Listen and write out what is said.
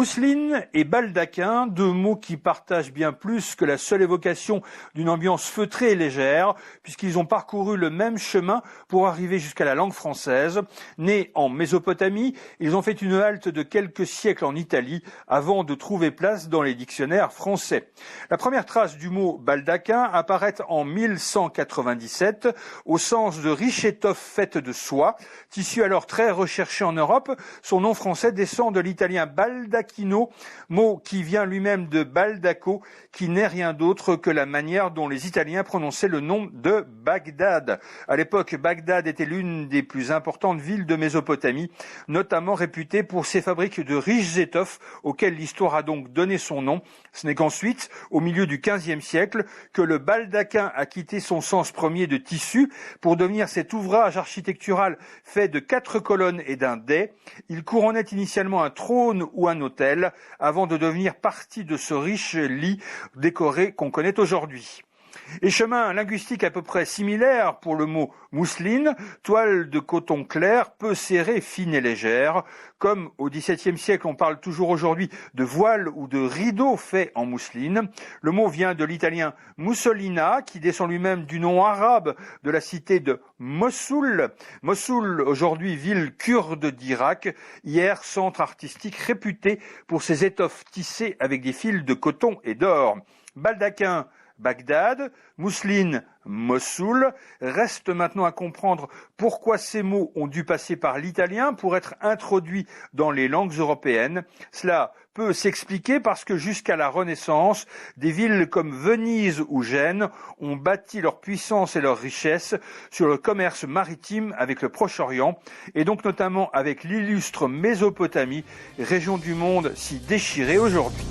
Mousseline et baldaquin, deux mots qui partagent bien plus que la seule évocation d'une ambiance feutrée et légère, puisqu'ils ont parcouru le même chemin pour arriver jusqu'à la langue française. Nés en Mésopotamie, ils ont fait une halte de quelques siècles en Italie avant de trouver place dans les dictionnaires français. La première trace du mot baldaquin apparaît en 1197 au sens de riche étoffe faite de soie, tissu alors très recherché en Europe. Son nom français descend de l'italien baldacchino, mot qui vient lui-même de Baldacco, qui n'est rien d'autre que la manière dont les Italiens prononçaient le nom de Bagdad. À l'époque, Bagdad était l'une des plus importantes villes de Mésopotamie, notamment réputée pour ses fabriques de riches étoffes auxquelles l'histoire a donc donné son nom. Ce n'est qu'ensuite, au milieu du XVe siècle, que le baldaquin a quitté son sens premier de tissu pour devenir cet ouvrage architectural fait de 4 colonnes et d'un dais. Il couronnait initialement un trône ou un autel avant de devenir partie de ce riche lit décoré qu'on connaît aujourd'hui. Et chemin linguistique à peu près similaire pour le mot mousseline, toile de coton clair, peu serrée, fine et légère. Comme au XVIIe siècle, on parle toujours aujourd'hui de voile ou de rideau fait en mousseline. Le mot vient de l'italien mussolina, qui descend lui-même du nom arabe de la cité de Mossoul. Mossoul, aujourd'hui ville kurde d'Irak, hier centre artistique réputé pour ses étoffes tissées avec des fils de coton et d'or. Baldaquin, Bagdad, mousseline, Mossoul. Reste maintenant à comprendre pourquoi ces mots ont dû passer par l'italien pour être introduits dans les langues européennes. Cela peut s'expliquer parce que jusqu'à la Renaissance, des villes comme Venise ou Gênes ont bâti leur puissance et leur richesse sur le commerce maritime avec le Proche-Orient et donc notamment avec l'illustre Mésopotamie, région du monde si déchirée aujourd'hui.